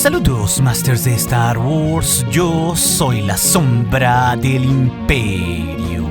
Saludos, Masters de Star Wars. Yo soy la sombra del Imperio.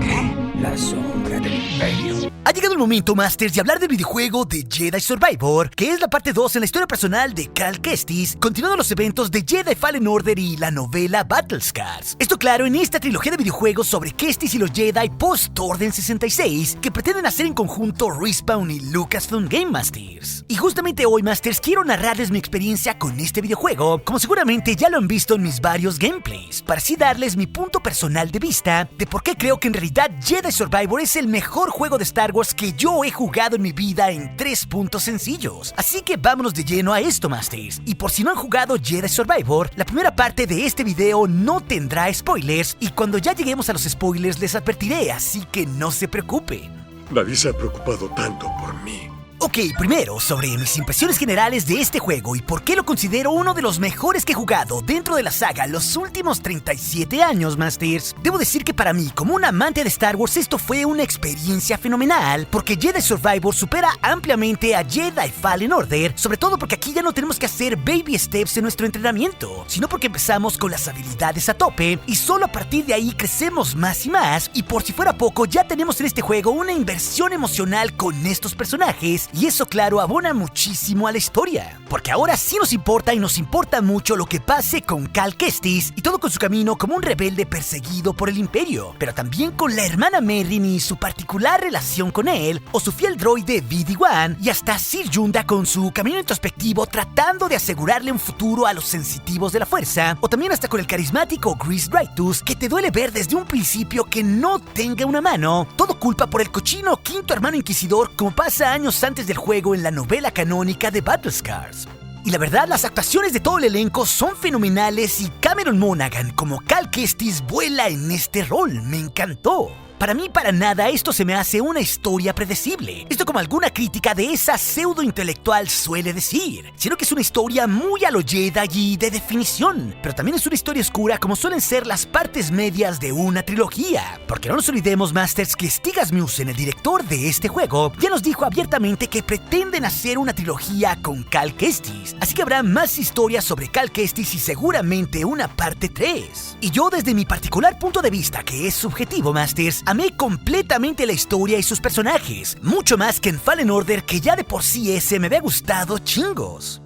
¿Qué? La sombra del Imperio. Ha llegado el momento, Masters, de hablar del videojuego de Jedi Survivor, que es la parte 2 en la historia personal de Cal Kestis, continuando los eventos de Jedi Fallen Order y la novela Battle Scars. Esto claro, en esta trilogía de videojuegos sobre Kestis y los Jedi post-Orden 66, que pretenden hacer en conjunto Respawn y Lucasfilm Game Masters. Y justamente hoy, Masters, quiero narrarles mi experiencia con este videojuego, como seguramente ya lo han visto en mis varios gameplays, para así darles mi punto personal de vista de por qué creo que en realidad Jedi Survivor es el mejor juego de Star Wars que yo he jugado en mi vida en 3 puntos sencillos. Así que vámonos de lleno a esto, Masters. Y por si no han jugado Jedi Survivor, la primera parte de este video no tendrá spoilers, y cuando ya lleguemos a los spoilers les advertiré, así que no se preocupen. Nadie se ha preocupado tanto por mí. Ok, primero, sobre mis impresiones generales de este juego y por qué lo considero uno de los mejores que he jugado dentro de la saga los últimos 37 años, Masters. Debo decir que para mí, como un amante de Star Wars, esto fue una experiencia fenomenal, porque Jedi Survivor supera ampliamente a Jedi Fallen Order, sobre todo porque aquí ya no tenemos que hacer baby steps en nuestro entrenamiento, sino porque empezamos con las habilidades a tope y solo a partir de ahí crecemos más y más, y por si fuera poco, ya tenemos en este juego una inversión emocional con estos personajes. Y eso, claro, abona muchísimo a la historia, porque ahora sí nos importa, y nos importa mucho lo que pase con Cal Kestis y todo con su camino como un rebelde perseguido por el Imperio, pero también con la hermana Merrin y su particular relación con él, o su fiel droide BD-1, y hasta Sir Yunda con su camino introspectivo tratando de asegurarle un futuro a los sensitivos de la fuerza, o también hasta con el carismático Grease Dreytus, que te duele ver desde un principio que no tenga una mano, todo culpa por el cochino quinto hermano inquisidor, como pasa años antes del juego en la novela canónica de Battle Scars. Y la verdad, las actuaciones de todo el elenco son fenomenales, y Cameron Monaghan como Cal Kestis vuela en este rol. Me encantó. Para mí, para nada, esto se me hace una historia predecible. Esto como alguna crítica de esa pseudo-intelectual suele decir, sino que es una historia muy a lo Jedi y de definición. Pero también es una historia oscura como suelen ser las partes medias de una trilogía. Porque no nos olvidemos, Masters, que Stig Asmussen, el director de este juego, ya nos dijo abiertamente que pretenden hacer una trilogía con Cal Kestis. Así que habrá más historias sobre Cal Kestis y seguramente una parte 3. Y yo, desde mi particular punto de vista, que es subjetivo, Masters, amé completamente la historia y sus personajes, mucho más que en Fallen Order, que ya de por sí ese me había gustado chingos.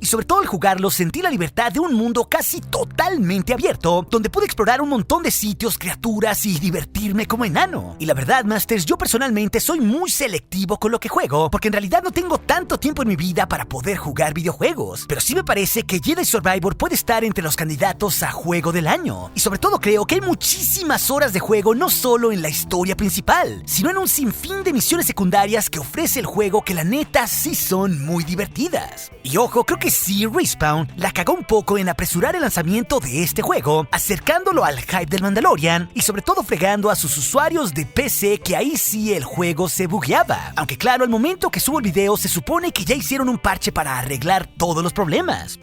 Y sobre todo al jugarlo sentí la libertad de un mundo casi totalmente abierto, donde pude explorar un montón de sitios, criaturas y divertirme como enano. Y la verdad, Masters, yo personalmente soy muy selectivo con lo que juego, porque en realidad no tengo tanto tiempo en mi vida para poder jugar videojuegos. Pero sí me parece que Jedi Survivor puede estar entre los candidatos a juego del año. Y sobre todo creo que hay muchísimas horas de juego no solo en la historia principal, sino en un sinfín de misiones secundarias que ofrece el juego que la neta sí son muy divertidas. Y ojo, creo que sí, Respawn la cagó un poco en apresurar el lanzamiento de este juego, acercándolo al hype del Mandalorian y sobre todo fregando a sus usuarios de PC, que ahí sí el juego se bugueaba. Aunque claro, al momento que subo el video se supone que ya hicieron un parche para arreglar todos los problemas.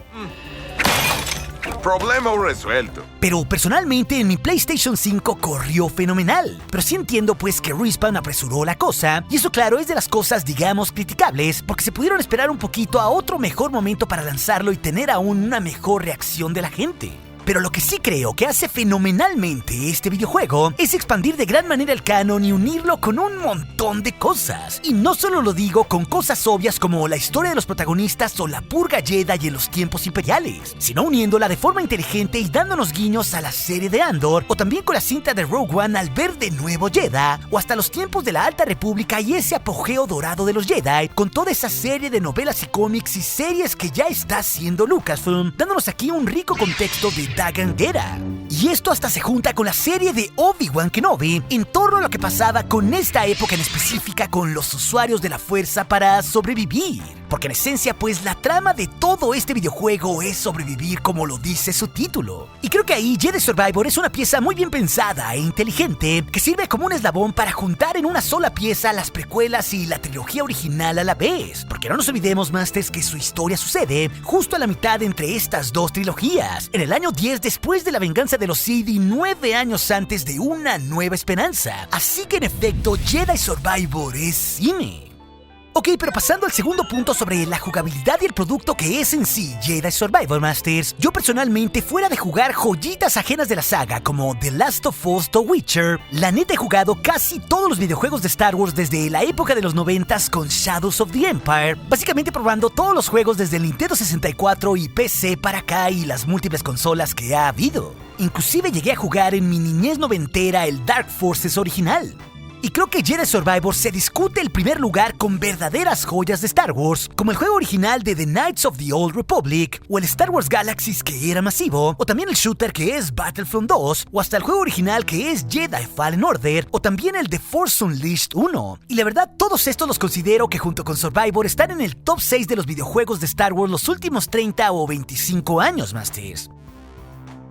Problema resuelto. Pero personalmente en mi PlayStation 5 corrió fenomenal. Pero sí entiendo pues que Respawn apresuró la cosa, y eso claro es de las cosas digamos criticables, porque se pudieron esperar un poquito a otro mejor momento para lanzarlo y tener aún una mejor reacción de la gente. Pero lo que sí creo que hace fenomenalmente este videojuego es expandir de gran manera el canon y unirlo con un montón de cosas. Y no solo lo digo con cosas obvias como la historia de los protagonistas o la purga Jedi en los tiempos imperiales, sino uniéndola de forma inteligente y dándonos guiños a la serie de Andor, o también con la cinta de Rogue One al ver de nuevo Jedha, o hasta los tiempos de la Alta República y ese apogeo dorado de los Jedi, con toda esa serie de novelas y cómics y series que ya está haciendo Lucasfilm, dándonos aquí un rico contexto de Dagan Gera. Y esto hasta se junta con la serie de Obi-Wan Kenobi en torno a lo que pasaba con esta época en específica con los usuarios de la fuerza para sobrevivir. Porque en esencia pues la trama de todo este videojuego es sobrevivir, como lo dice su título. Y creo que ahí Jedi Survivor es una pieza muy bien pensada e inteligente, que sirve como un eslabón para juntar en una sola pieza las precuelas y la trilogía original a la vez. Porque no nos olvidemos, Masters, que su historia sucede justo a la mitad entre estas dos trilogías, en el año 10 después de la venganza de los Sith y 9 años antes de Una Nueva Esperanza. Así que en efecto, Jedi Survivor es cine. Ok, pero pasando al segundo punto sobre la jugabilidad y el producto que es en sí Jedi Survivor Masters, yo personalmente, fuera de jugar joyitas ajenas de la saga como The Last of Us, The Witcher, la neta he jugado casi todos los videojuegos de Star Wars desde la época de los 90s con Shadows of the Empire, básicamente probando todos los juegos desde el Nintendo 64 y PC para acá y las múltiples consolas que ha habido. Inclusive llegué a jugar en mi niñez noventera el Dark Forces original. Y creo que Jedi Survivor se discute el primer lugar con verdaderas joyas de Star Wars, como el juego original de The Knights of the Old Republic, o el Star Wars Galaxies que era masivo, o también el shooter que es Battlefront 2, o hasta el juego original que es Jedi Fallen Order, o también el The Force Unleashed 1. Y la verdad, todos estos los considero que junto con Survivor están en el top 6 de los videojuegos de Star Wars los últimos 30 o 25 años, Masters.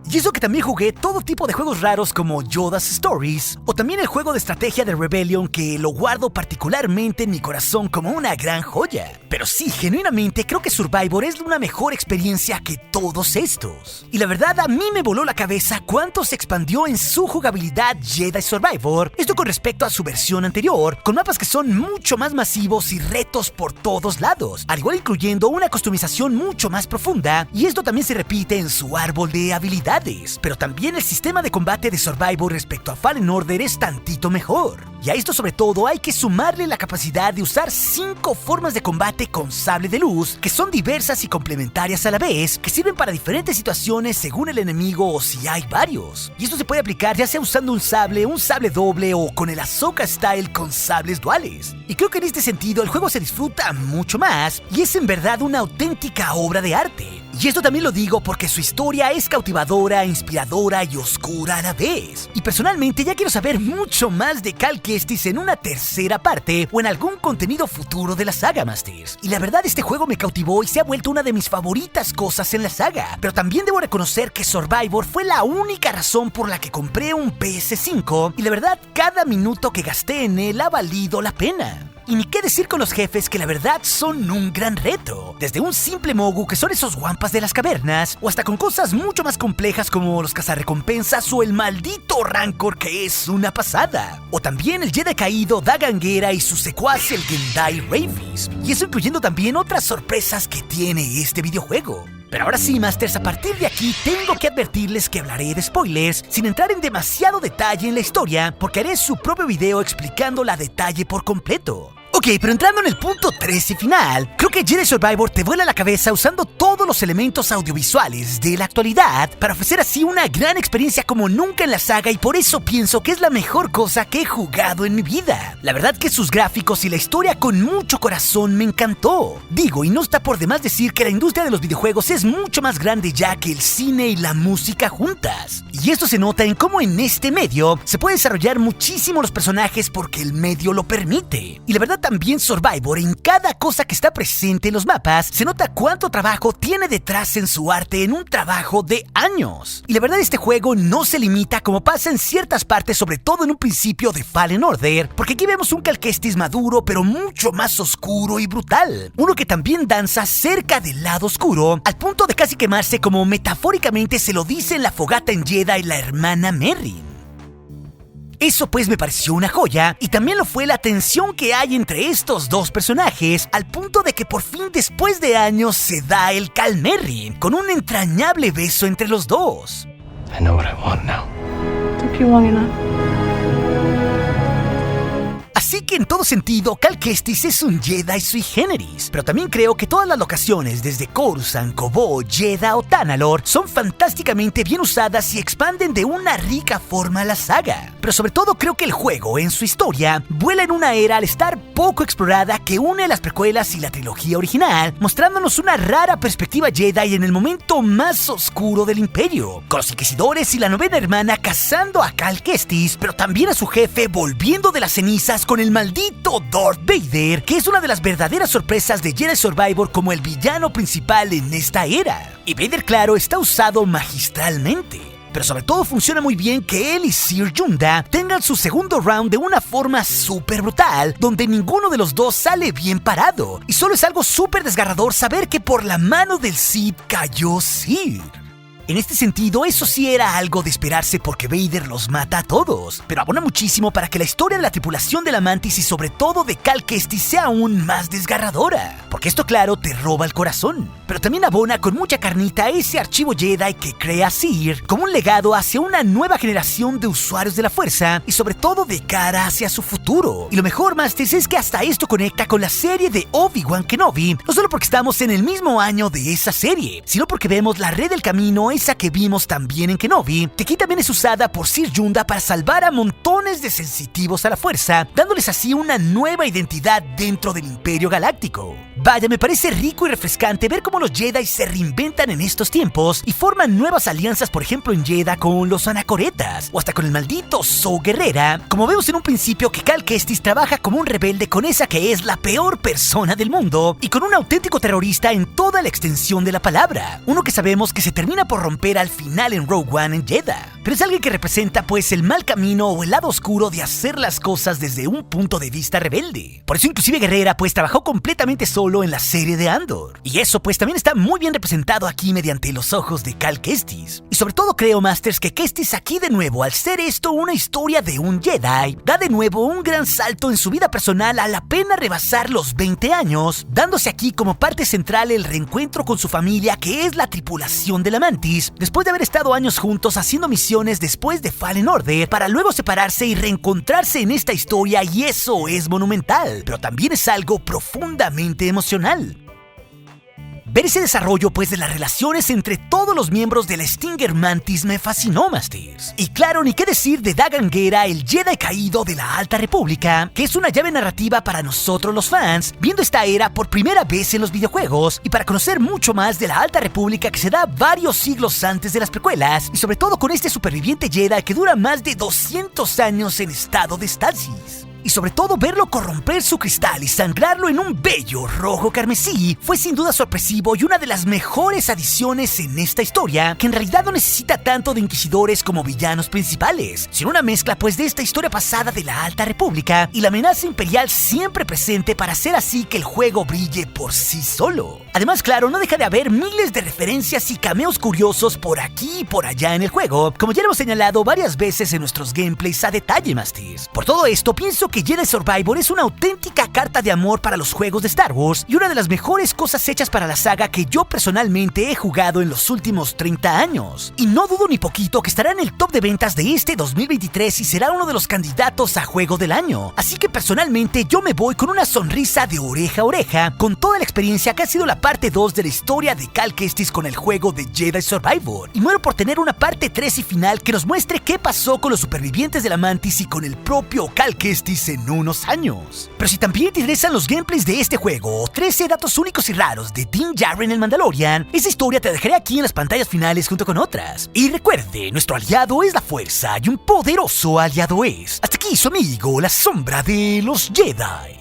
Y eso que también jugué todo tipo de juegos raros como Yoda's Stories, o también el juego de estrategia de Rebellion que lo guardo particularmente en mi corazón como una gran joya. Pero sí, genuinamente creo que Survivor es una mejor experiencia que todos estos. Y la verdad, a mí me voló la cabeza cuánto se expandió en su jugabilidad Jedi Survivor, esto con respecto a su versión anterior, con mapas que son mucho más masivos y retos por todos lados, al igual incluyendo una customización mucho más profunda, y esto también se repite en su árbol de habilidades. Pero también el sistema de combate de Survivor respecto a Fallen Order es tantito mejor. Y a esto sobre todo hay que sumarle la capacidad de usar 5 formas de combate con sable de luz, que son diversas y complementarias a la vez, que sirven para diferentes situaciones según el enemigo o si hay varios. Y esto se puede aplicar ya sea usando un sable doble o con el Ahsoka Style con sables duales. Y creo que en este sentido el juego se disfruta mucho más y es en verdad una auténtica obra de arte. Y esto también lo digo porque su historia es cautivadora, inspiradora y oscura a la vez. Y personalmente ya quiero saber mucho más de Cal Kestis en una tercera parte o en algún contenido futuro de la saga, Masters. Y la verdad, este juego me cautivó y se ha vuelto una de mis favoritas cosas en la saga. Pero también debo reconocer que Survivor fue la única razón por la que compré un PS5 y la verdad, cada minuto que gasté en él ha valido la pena. Y ni qué decir con los jefes que la verdad son un gran reto. Desde un simple Mogu que son esos guampas de las cavernas, o hasta con cosas mucho más complejas como los cazarrecompensas o el maldito Rancor que es una pasada. O también el Jedi caído Dagan Gera y su secuaz el Gendai Ravis. Y eso incluyendo también otras sorpresas que tiene este videojuego. Pero ahora sí, Masters, a partir de aquí tengo que advertirles que hablaré de spoilers sin entrar en demasiado detalle en la historia, porque haré su propio video explicándola a detalle por completo. Ok, pero entrando en el punto 3 y final, creo que Jedi Survivor te vuela la cabeza usando todos los elementos audiovisuales de la actualidad para ofrecer así una gran experiencia como nunca en la saga, y por eso pienso que es la mejor cosa que he jugado en mi vida. La verdad que sus gráficos y la historia con mucho corazón me encantó. Digo, y no está por demás decir que la industria de los videojuegos es mucho más grande ya que el cine y la música juntas. Y esto se nota en cómo en este medio se puede desarrollar muchísimo los personajes porque el medio lo permite. Y la verdad también Survivor, en cada cosa que está presente en los mapas, se nota cuánto trabajo tiene detrás en su arte, en un trabajo de años. Y la verdad, este juego no se limita como pasa en ciertas partes, sobre todo en un principio de Fallen Order, porque aquí vemos un Cal Kestis maduro pero mucho más oscuro y brutal. Uno que también danza cerca del lado oscuro, al punto de casi quemarse como metafóricamente se lo dice en la fogata en Jedi la hermana Merrin. Eso pues me pareció una joya, y también lo fue la tensión que hay entre estos dos personajes, al punto de que por fin después de años se da el Cal Merrin, con un entrañable beso entre los dos. I know what I want now. Took you long enough. Así que en todo sentido, Cal Kestis es un Jedi sui generis, pero también creo que todas las locaciones, desde Coruscant, Koboh, Jedha o Tanalorr, son fantásticamente bien usadas y expanden de una rica forma la saga. Pero sobre todo creo que el juego, en su historia, vuela en una era al estar poco explorada que une las precuelas y la trilogía original, mostrándonos una rara perspectiva Jedi en el momento más oscuro del Imperio, con los Inquisidores y la novena hermana cazando a Cal Kestis, pero también a su jefe volviendo de las cenizas con el maldito Darth Vader, que es una de las verdaderas sorpresas de Jedi Survivor como el villano principal en esta era. Y Vader, claro, está usado magistralmente. Pero sobre todo funciona muy bien que él y Sir Yunda tengan su segundo round de una forma súper brutal, donde ninguno de los dos sale bien parado. Y solo es algo súper desgarrador saber que por la mano del Sith cayó Sir. En este sentido, eso sí era algo de esperarse porque Vader los mata a todos, pero abona muchísimo para que la historia de la tripulación de la Mantis y sobre todo de Cal Kestis sea aún más desgarradora, porque esto claro te roba el corazón, pero también abona con mucha carnita ese archivo Jedi que crea Seer como un legado hacia una nueva generación de usuarios de la fuerza y sobre todo de cara hacia su futuro. Y lo mejor, Masters, es que hasta esto conecta con la serie de Obi-Wan Kenobi, no solo porque estamos en el mismo año de esa serie, sino porque vemos la red del camino, esa que vimos también en Kenobi, que aquí también es usada por Sir Yunda para salvar a montones de sensitivos a la fuerza, dándoles así una nueva identidad dentro del Imperio Galáctico. Vaya, me parece rico y refrescante ver cómo los Jedi se reinventan en estos tiempos y forman nuevas alianzas, por ejemplo en Jedha con los anacoretas o hasta con el maldito Saw Gerrera, como vemos en un principio que Cal Kestis trabaja como un rebelde con esa que es la peor persona del mundo y con un auténtico terrorista en toda la extensión de la palabra, uno que sabemos que se termina por romper al final en Rogue One en Jedha, pero es alguien que representa pues el mal camino o el lado oscuro de hacer las cosas desde un punto de vista rebelde. Por eso inclusive Gerrera pues trabajó completamente solo en la serie de Andor, y eso pues también está muy bien representado aquí mediante los ojos de Cal Kestis. Y sobre todo creo, Masters, que Kestis aquí de nuevo, al ser esto una historia de un Jedi, da de nuevo un gran salto en su vida personal a la pena rebasar los 20 años, dándose aquí como parte central el reencuentro con su familia, que es la tripulación de la Mantis, después de haber estado años juntos haciendo misiones después de Fallen Order, para luego separarse y reencontrarse en esta historia, y eso es monumental, pero también es algo profundamente emocional. Ver ese desarrollo pues de las relaciones entre todos los miembros de la Stinger Mantis me fascinó, Masters. Y claro, ni qué decir de Dagan Gera, el Jedi caído de la Alta República, que es una llave narrativa para nosotros los fans, viendo esta era por primera vez en los videojuegos y para conocer mucho más de la Alta República que se da varios siglos antes de las precuelas, y sobre todo con este superviviente Jedi que dura más de 200 años en estado de estasis. Y sobre todo verlo corromper su cristal y sangrarlo en un bello rojo carmesí fue sin duda sorpresivo y una de las mejores adiciones en esta historia, que en realidad no necesita tanto de inquisidores como villanos principales, sino una mezcla pues de esta historia pasada de la Alta República y la amenaza imperial siempre presente para hacer así que el juego brille por sí solo. Además, claro, no deja de haber miles de referencias y cameos curiosos por aquí y por allá en el juego, como ya lo hemos señalado varias veces en nuestros gameplays a detalle, Masters. Por todo esto, pienso que Jedi Survivor es una auténtica carta de amor para los juegos de Star Wars y una de las mejores cosas hechas para la saga que yo personalmente he jugado en los últimos 30 años. Y no dudo ni poquito que estará en el top de ventas de este 2023 y será uno de los candidatos a juego del año. Así que personalmente yo me voy con una sonrisa de oreja a oreja con toda la experiencia que ha sido la parte 2 de la historia de Cal Kestis con el juego de Jedi Survivor. Y muero por tener una parte 3 y final que nos muestre qué pasó con los supervivientes de la Mantis y con el propio Cal Kestis en unos años. Pero si también te interesan los gameplays de este juego o 13 datos únicos y raros de Din Djarin el Mandalorian, esa historia te dejaré aquí en las pantallas finales junto con otras. Y recuerde, nuestro aliado es la fuerza y un poderoso aliado es. Hasta aquí su amigo, la sombra de los Jedi.